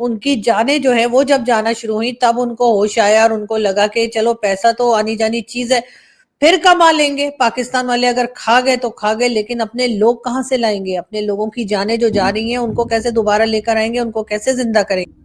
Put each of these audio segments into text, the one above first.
ان کی جانیں جو ہے وہ جب جانا شروع ہوئی تب ان کو ہوش آیا اور ان کو لگا کہ چلو پیسہ تو آنی جانی چیز ہے، پھر کما لیں گے، پاکستان والے اگر کھا گئے تو کھا گئے، لیکن اپنے لوگ کہاں سے لائیں گے؟ اپنے لوگوں کی جانیں جو جا رہی ہیں ان کو کیسے دوبارہ لے کر آئیں گے؟ ان کو کیسے زندہ کریں گے؟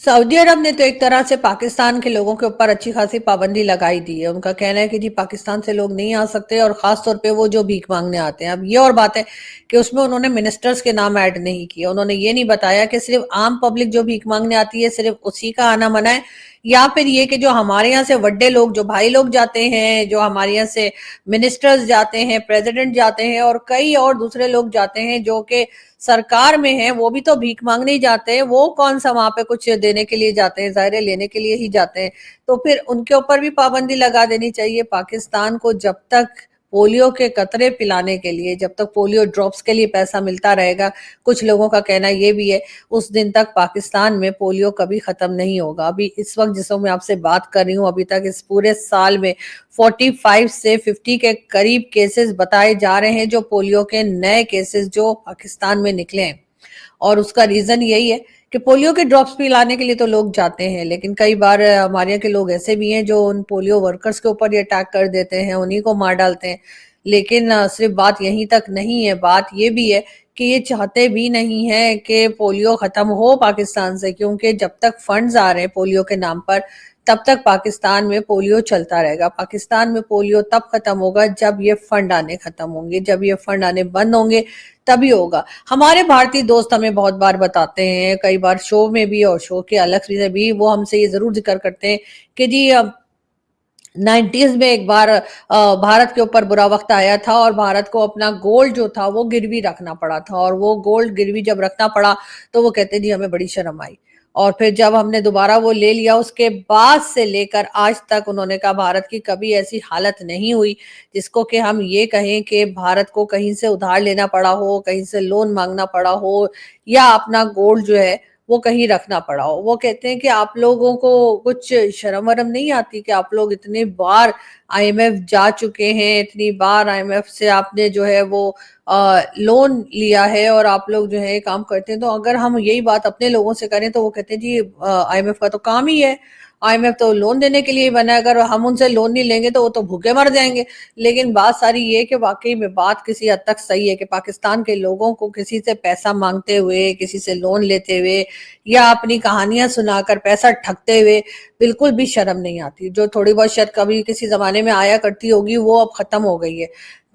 سعودی عرب نے تو ایک طرح سے پاکستان کے لوگوں کے اوپر اچھی خاصی پابندی لگائی دی ہے، ان کا کہنا ہے کہ جی پاکستان سے لوگ نہیں آ سکتے، اور خاص طور پہ وہ جو بھیک مانگنے آتے ہیں۔ اب یہ اور بات ہے کہ اس میں انہوں نے منسٹرز کے نام ایڈ نہیں کیے، انہوں نے یہ نہیں بتایا کہ صرف عام پبلک جو بھیک مانگنے آتی ہے صرف اسی کا آنا منع ہے، یا پھر یہ کہ جو ہمارے یہاں سے وڈے لوگ، جو بھائی لوگ جاتے ہیں، جو ہمارے یہاں سے منسٹرز جاتے ہیں، پریزیڈنٹ جاتے ہیں، اور کئی اور دوسرے لوگ جاتے ہیں جو کہ سرکار میں ہیں، وہ بھی تو بھیک مانگنے ہی جاتے ہیں، وہ کون سا وہاں پہ کچھ دینے کے لیے جاتے ہیں؟ ظاہر ہے لینے کے لیے ہی جاتے ہیں۔ تو پھر ان کے اوپر بھی پابندی لگا دینی چاہیے۔ پاکستان کو جب تک پولیو کے قطرے پلانے کے لیے، جب تک پولیو ڈراپس کے لیے پیسہ ملتا رہے گا، کچھ لوگوں کا کہنا یہ بھی ہے اس دن تک پاکستان میں پولیو کبھی ختم نہیں ہوگا۔ ابھی اس وقت جس وقت میں آپ سے بات کر رہی ہوں، ابھی تک اس پورے سال میں 45 سے 50 کے قریب کیسز بتائے جا رہے ہیں، جو پولیو کے نئے کیسز جو پاکستان میں نکلے ہیں، اور اس کا ریزن یہی ہے کہ پولیو کے ڈراپس پلانے کے لیے تو لوگ جاتے ہیں، لیکن کئی بار ہمارے یہاں کے لوگ ایسے بھی ہیں جو ان پولیو ورکرز کے اوپر یہ اٹیک کر دیتے ہیں، انہی کو مار ڈالتے ہیں۔ لیکن صرف بات یہیں تک نہیں ہے، بات یہ بھی ہے کہ یہ چاہتے بھی نہیں ہے کہ پولیو ختم ہو پاکستان سے، کیونکہ جب تک فنڈز آ رہے ہیں پولیو کے نام پر تب تک پاکستان میں پولیو چلتا رہے گا۔ پاکستان میں پولیو تب ختم ہوگا جب یہ فنڈ آنے ختم ہوں گے، جب یہ فنڈ آنے بند ہوں گے تبھی ہوگا۔ ہمارے بھارتی دوست ہمیں بہت بار بتاتے ہیں، کئی بار شو میں بھی اور شو کے الگ سے بھی وہ ہم سے یہ ضرور ذکر کرتے ہیں کہ جی 90s میں ایک بار بھارت کے اوپر برا وقت آیا تھا، اور بھارت کو اپنا گولڈ جو تھا وہ گروی رکھنا پڑا تھا، اور وہ گولڈ گروی جب رکھنا پڑا تو وہ کہتے جی ہمیں بڑی شرم آئی، اور پھر جب ہم نے دوبارہ وہ لے لیا اس کے بعد سے لے کر آج تک انہوں نے کہا بھارت کی کبھی ایسی حالت نہیں ہوئی جس کو کہ ہم یہ کہیں کہ بھارت کو کہیں سے ادھار لینا پڑا ہو، کہیں سے لون مانگنا پڑا ہو، یا اپنا گولڈ جو ہے وہ کہیں رکھنا پڑا ہو۔ وہ کہتے ہیں کہ آپ لوگوں کو کچھ شرم ورم نہیں آتی کہ آپ لوگ اتنے بار آئی ایم ایف جا چکے ہیں، اتنی بار آئی ایم ایف سے آپ نے جو ہے وہ لون لیا ہے، اور آپ لوگ جو ہے کام کرتے ہیں۔ تو اگر ہم یہی بات اپنے لوگوں سے کریں تو وہ کہتے ہیں جی آئی ایم ایف کا تو کام ہی ہے، آئی ایم ایف تو لون دینے کے لیے ہی بنا ہے، اگر ہم ان سے لون نہیں لیں گے تو وہ تو بھوکے مر جائیں گے۔ لیکن بات ساری یہ کہ واقعی میں بات کسی حد تک صحیح ہے کہ پاکستان کے لوگوں کو کسی سے پیسہ مانگتے ہوئے، کسی سے لون لیتے ہوئے، یا اپنی کہانیاں سنا کر پیسہ ٹھگتے ہوئے بالکل بھی شرم نہیں آتی۔ جو تھوڑی بہت شاید کبھی کسی زمانے میں آیا کرتی ہوگی وہ اب ختم ہو گئی ہے۔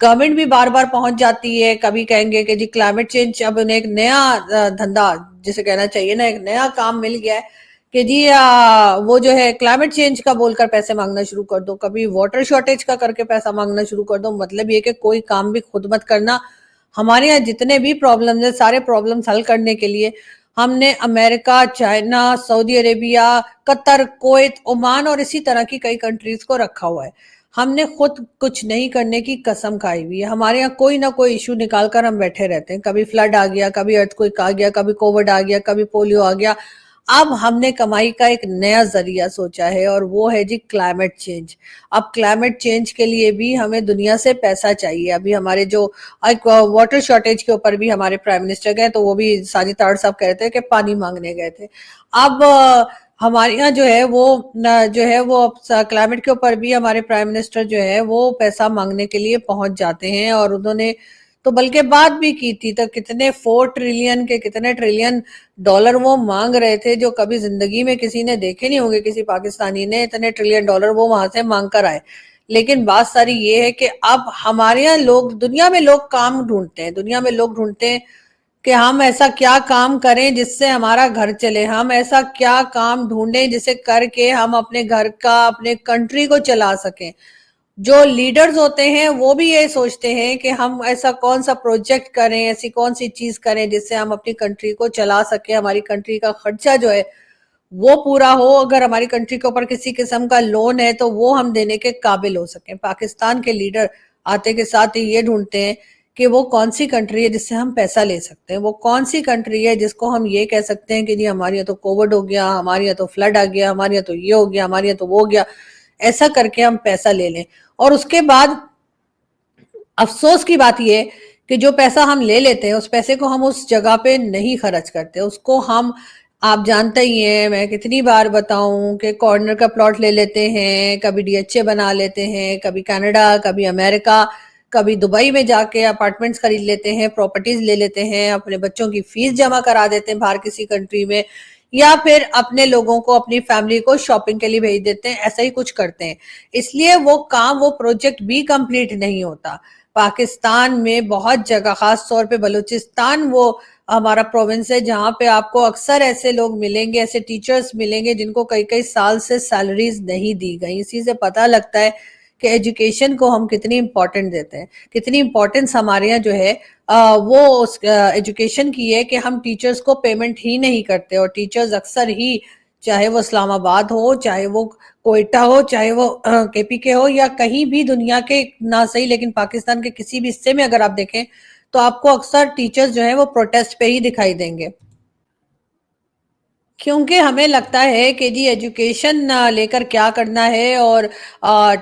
گورنمنٹ بھی بار بار پہنچ جاتی ہے، کبھی کہیں گے کہ جی کلائمیٹ چینج، اب انہیں ایک نیا دھندا جسے کہنا چاہیے نا، ایک نیا کام مل گیا ہے کہ جی وہ جو ہے کلائمیٹ چینج کا بول کر پیسے مانگنا شروع کر دو، کبھی واٹر شارٹیج کا کر کے پیسہ مانگنا شروع کر دو۔ مطلب یہ کہ کوئی کام بھی خود مت کرنا۔ ہمارے یہاں جتنے بھی پرابلمز ہیں سارے پرابلمز حل کرنے کے لیے ہم نے امریکہ، چائنا، سعودی عربیہ، قطر، کویت، عمان اور اسی طرح کی کئی کنٹریز کو رکھا ہوا ہے۔ ہم نے خود کچھ نہیں کرنے کی قسم کھائی ہوئی ہے۔ ہمارے یہاں کوئی نہ کوئی ایشو نکال کر ہم بیٹھے رہتے ہیں، کبھی فلڈ آ گیا، کبھی ارتھ کوئک آ گیا، کبھی کووڈ آ گیا، کبھی پولیو آ گیا۔ اب ہم نے کمائی کا ایک نیا ذریعہ سوچا ہے، اور وہ ہے جی کلائمیٹ چینج۔ اب کلائمیٹ چینج کے لیے بھی ہمیں دنیا سے پیسہ چاہیے۔ ابھی ہمارے جو واٹر شارٹیج کے اوپر بھی ہمارے پرائم منسٹر گئے تو وہ بھی ساجد طاہر صاحب کہہ رہے تھے کہ پانی مانگنے گئے تھے۔ اب ہمارے یہاں جو ہے وہ کلائمیٹ کے اوپر بھی ہمارے پرائم منسٹر جو ہے وہ پیسہ مانگنے کے لیے پہنچ جاتے ہیں، اور انہوں نے تو بلکہ بات بھی کی تھی تو کتنے 4 ٹریلین کے کتنے ٹریلین ڈالر وہ مانگ رہے تھے، جو کبھی زندگی میں کسی نے دیکھے نہیں ہوں گے، کسی پاکستانی نے اتنے ٹریلین ڈالر وہ وہاں سے مانگ کر آئے۔ لیکن بات ساری یہ ہے کہ اب ہمارے یہاں لوگ، دنیا میں لوگ کام ڈھونڈتے ہیں، دنیا میں لوگ ڈھونڈتے ہیں کہ ہم ایسا کیا کام کریں جس سے ہمارا گھر چلے، ہم ایسا کیا کام ڈھونڈیں جسے کر کے ہم اپنے گھر کا، اپنے کنٹری کو چلا سکیں۔ جو لیڈرز ہوتے ہیں وہ بھی یہ سوچتے ہیں کہ ہم ایسا کون سا پروجیکٹ کریں، ایسی کون سی چیز کریں جس سے ہم اپنی کنٹری کو چلا سکیں، ہماری کنٹری کا خرچہ جو ہے وہ پورا ہو، اگر ہماری کنٹری کے اوپر کسی قسم کا لون ہے تو وہ ہم دینے کے قابل ہو سکیں۔ پاکستان کے لیڈر آتے کے ساتھ ہی یہ ڈھونڈتے ہیں کہ وہ کون سی کنٹری ہے جس سے ہم پیسہ لے سکتے ہیں، وہ کون سی کنٹری ہے جس کو ہم یہ کہہ سکتے ہیں کہ جی ہمارے یہاں تو کووڈ ہو گیا، ہمارے یہاں تو فلڈ آ گیا، ہمارے یہاں تو یہ ہو گیا، ہمارے یہاں تو وہ ہو گیا، ایسا کر کے ہم پیسہ لے لیں۔ اور اس کے بعد افسوس کی بات یہ ہے کہ جو پیسہ ہم لے لیتے ہیں اس پیسے کو ہم اس جگہ پہ نہیں خرچ کرتے، اس کو ہم، آپ جانتے ہی ہیں، میں کتنی بار بتاؤں کہ کارنر کا پلاٹ لے لیتے ہیں، کبھی ڈی ایچ اے بنا لیتے ہیں، کبھی کینیڈا، کبھی امریکہ، کبھی دبئی میں جا کے اپارٹمنٹس خرید لیتے ہیں، پراپرٹیز لے لیتے ہیں، اپنے بچوں کی فیس جمع کرا دیتے ہیں باہر کسی کنٹری میں، یا پھر اپنے لوگوں کو، اپنی فیملی کو شاپنگ کے لیے بھیج دیتے ہیں، ایسا ہی کچھ کرتے ہیں۔ اس لیے وہ کام، وہ پروجیکٹ بھی کمپلیٹ نہیں ہوتا۔ پاکستان میں بہت جگہ، خاص طور پہ بلوچستان وہ ہمارا پروونس ہے جہاں پہ آپ کو اکثر ایسے لوگ ملیں گے، ایسے ٹیچرز ملیں گے جن کو کئی کئی سال سے سیلریز نہیں دی گئی۔ اسی سے پتہ لگتا ہے کہ ایجوکیشن کو ہم کتنی امپورٹنٹ دیتے ہیں، کتنی امپورٹنس ہمارے یہاں جو ہے وہ اس ایجوکیشن کی ہے کہ ہم ٹیچرز کو پیمنٹ ہی نہیں کرتے، اور ٹیچرز اکثر ہی، چاہے وہ اسلام آباد ہو، چاہے وہ کوئٹہ ہو، چاہے وہ کے پی کے ہو، یا کہیں بھی دنیا کے، نہ صحیح لیکن پاکستان کے کسی بھی حصے میں اگر آپ دیکھیں تو آپ کو اکثر ٹیچرز جو ہیں وہ پروٹیسٹ پہ ہی دکھائی دیں گے، کیونکہ ہمیں لگتا ہے کہ جی ایجوکیشن لے کر کیا کرنا ہے، اور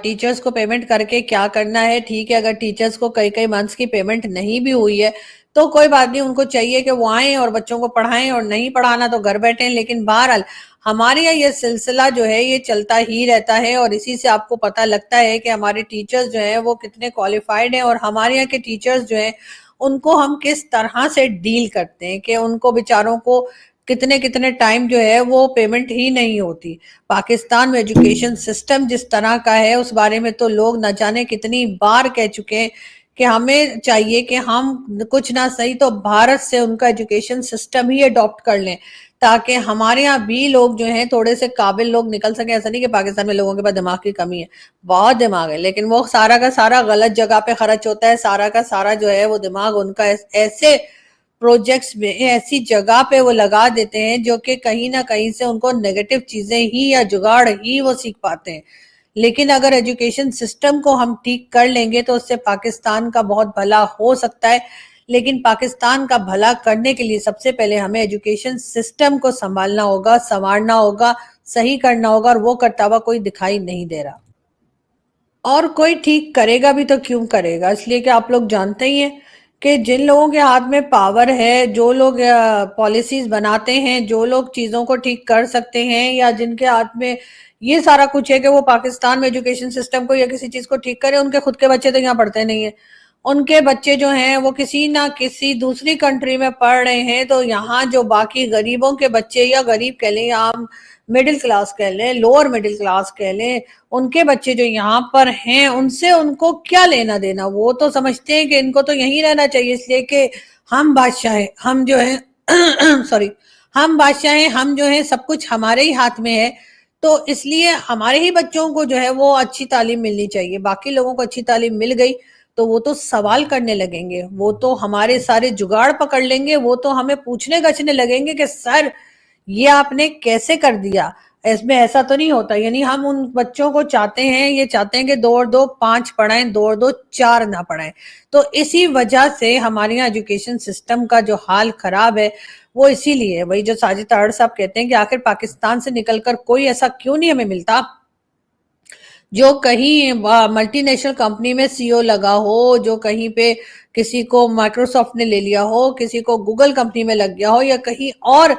ٹیچرز کو پیمنٹ کر کے کیا کرنا ہے۔ ٹھیک ہے، اگر ٹیچرز کو کئی کئی منتھس کی پیمنٹ نہیں بھی ہوئی ہے تو کوئی بات نہیں، ان کو چاہیے کہ وہ آئیں اور بچوں کو پڑھائیں، اور نہیں پڑھانا تو گھر بیٹھیں۔ لیکن بہرحال ہمارے یہاں یہ سلسلہ جو ہے یہ چلتا ہی رہتا ہے، اور اسی سے آپ کو پتہ لگتا ہے کہ ہمارے ٹیچرز جو ہیں وہ کتنے کوالیفائڈ ہیں، اور ہمارے یہاں کے ٹیچرز جو ہیں ان کو ہم کس طرح سے ڈیل کرتے ہیں کہ ان کو بیچاروں کو کتنے کتنے ٹائم جو ہے وہ پیمنٹ ہی نہیں ہوتی۔ پاکستان میں ایجوکیشن سسٹم جس طرح کا ہے اس بارے میں تو لوگ نہ جانے کتنی بار کہہ چکے ہیں کہ ہمیں چاہیے کہ ہم کچھ نہ صحیح تو بھارت سے ان کا ایجوکیشن سسٹم ہی اڈاپٹ کر لیں، تاکہ ہمارے ہاں بھی لوگ جو ہیں تھوڑے سے قابل لوگ نکل سکیں۔ ایسا نہیں کہ پاکستان میں لوگوں کے پاس دماغ کی کمی ہے، بہت دماغ ہے، لیکن وہ سارا کا سارا غلط جگہ پہ خرچ ہوتا ہے، سارا کا سارا جو ہے وہ دماغ ان کا ایسے پروجیکٹس میں، ایسی جگہ پہ وہ لگا دیتے ہیں جو کہ کہیں نہ کہیں سے ان کو نیگیٹو چیزیں ہی یا جگاڑ ہی وہ سیکھ پاتے ہیں۔ لیکن اگر ایجوکیشن سسٹم کو ہم ٹھیک کر لیں گے تو اس سے پاکستان کا بہت بھلا ہو سکتا ہے، لیکن پاکستان کا بھلا کرنے کے لیے سب سے پہلے ہمیں ایجوکیشن سسٹم کو سنبھالنا ہوگا، سنوارنا ہوگا، صحیح کرنا ہوگا، اور وہ کرتا ہوا کوئی دکھائی نہیں دے رہا۔ اور کوئی ٹھیک کرے گا بھی تو کیوں کرے گا؟ اس لیے کہ آپ لوگ جانتے ہی ہیں کہ جن لوگوں کے ہاتھ میں پاور ہے، جو لوگ پالیسیز بناتے ہیں، جو لوگ چیزوں کو ٹھیک کر سکتے ہیں، یا جن کے ہاتھ میں یہ سارا کچھ ہے کہ وہ پاکستان میں ایجوکیشن سسٹم کو یا کسی چیز کو ٹھیک کرے، ان کے خود کے بچے تو یہاں پڑھتے نہیں ہیں۔ ان کے بچے جو ہیں وہ کسی نہ کسی دوسری کنٹری میں پڑھ رہے ہیں، تو یہاں جو باقی غریبوں کے بچے، یا غریب کہہ لیں، یا عام مڈل کلاس کہہ لیں، لوور مڈل کلاس کہہ لیں، ان کے بچے جو یہاں پر ہیں ان سے ان کو کیا لینا دینا؟ وہ تو سمجھتے ہیں کہ ان کو تو یہیں رہنا چاہیے، اس لیے کہ ہم بادشاہ ہیں، ہم جو ہیں سوری، ہم بادشاہ ہیں، ہم جو ہیں سب کچھ ہمارے ہی ہاتھ میں ہے، تو اس لیے ہمارے ہی بچوں کو جو ہے وہ اچھی تعلیم ملنی چاہیے۔ باقی لوگوں کو اچھی تعلیم مل گئی تو وہ تو سوال کرنے لگیں گے، وہ تو ہمارے سارے جگاڑ پکڑ لیں گے، وہ تو ہمیں پوچھنے گچھنے لگیں گے کہ سر یہ آپ نے کیسے کر دیا، اس میں ایسا تو نہیں ہوتا۔ یعنی ہم ان بچوں کو چاہتے ہیں، یہ چاہتے ہیں کہ 2 اور 2 5 پڑھائیں، 2 اور 2 4 نہ پڑھائیں۔ تو اسی وجہ سے ہمارے یہاں ایجوکیشن سسٹم کا جو حال خراب ہے وہ اسی لیے، وہی جو ساجد طاہر صاحب کہتے ہیں کہ آخر پاکستان سے نکل کر کوئی ایسا کیوں نہیں ہمیں ملتا جو کہیں ملٹی نیشنل کمپنی میں سی او لگا ہو، جو کہیں پہ کسی کو مائکروسافٹ نے لے لیا ہو، کسی کو گوگل کمپنی میں لگ گیا ہو، یا کہیں اور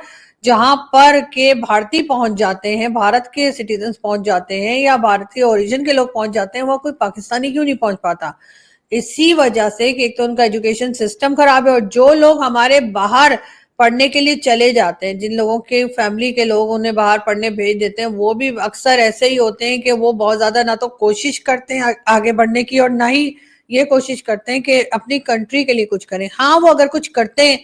جہاں پر کہ بھارتی پہنچ جاتے ہیں، بھارت کے سٹیزنز پہنچ جاتے ہیں، یا بھارتی اوریجن کے لوگ پہنچ جاتے ہیں، وہ کوئی پاکستانی کیوں نہیں پہنچ پاتا؟ اسی وجہ سے کہ ایک تو ان کا ایجوکیشن سسٹم خراب ہے، اور جو لوگ ہمارے باہر پڑھنے کے لیے چلے جاتے ہیں، جن لوگوں کے فیملی کے لوگ انہیں باہر پڑھنے بھیج دیتے ہیں، وہ بھی اکثر ایسے ہی ہوتے ہیں کہ وہ بہت زیادہ نہ تو کوشش کرتے ہیں آگے بڑھنے کی، اور نہ ہی یہ کوشش کرتے ہیں کہ اپنی کنٹری کے لیے کچھ کریں۔ ہاں وہ اگر کچھ کرتے ہیں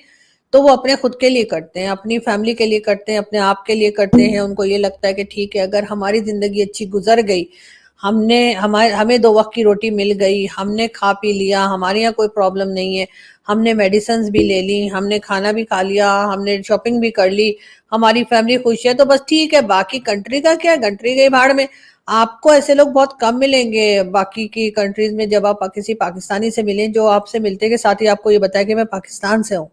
تو وہ اپنے خود کے لیے کرتے ہیں، اپنی فیملی کے لیے کرتے ہیں، اپنے آپ کے لیے کرتے ہیں۔ ان کو یہ لگتا ہے کہ ٹھیک ہے، اگر ہماری زندگی اچھی گزر گئی، ہمیں 2 وقت کی روٹی مل گئی، ہم نے کھا پی لیا، ہمارے یہاں کوئی پرابلم نہیں ہے، ہم نے میڈیسنز بھی لے لی، ہم نے کھانا بھی کھا لیا، ہم نے شاپنگ بھی کر لی، ہماری فیملی خوش ہے، تو بس ٹھیک ہے، باقی کنٹری کا کیا؟ کنٹری گئی بھاڑ میں۔ آپ کو ایسے لوگ بہت کم ملیں گے باقی کی کنٹریز میں، جب آپ کسی پاکستانی سے ملیں جو آپ سے ملتے کے ساتھ ہی آپ کو یہ بتائے کہ میں پاکستان سے ہوں۔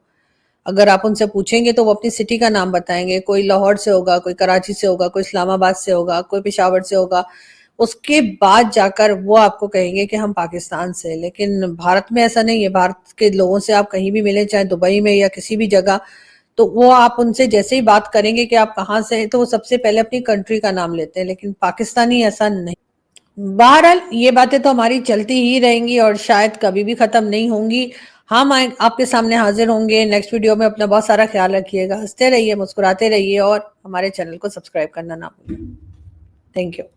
اگر آپ ان سے پوچھیں گے تو وہ اپنی سٹی کا نام بتائیں گے، کوئی لاہور سے ہوگا، کوئی کراچی سے ہوگا، کوئی اسلام آباد سے ہوگا، کوئی پشاور سے ہوگا، اس کے بعد جا کر وہ آپ کو کہیں گے کہ ہم پاکستان سے. لیکن بھارت میں ایسا نہیں ہے. بھارت کے لوگوں سے آپ کہیں بھی ملیں، چاہے دبئی میں یا کسی بھی جگہ، تو وہ آپ ان سے جیسے ہی بات کریں گے کہ آپ کہاں سے ہیں، تو وہ سب سے پہلے اپنی کنٹری کا نام لیتے ہیں. لیکن پاکستانی ایسا نہیں. بہرحال یہ باتیں تو ہماری چلتی ہی رہیں گی اور شاید کبھی بھی ختم نہیں ہوں گی. ہم آپ کے سامنے حاضر ہوں گے نیکسٹ ویڈیو میں. اپنا بہت سارا خیال رکھیے گا، ہنستے رہیے، مسکراتے رہیے اور ہمارے چینل کو سبسکرائب کرنا نہ بھولیں. Thank you.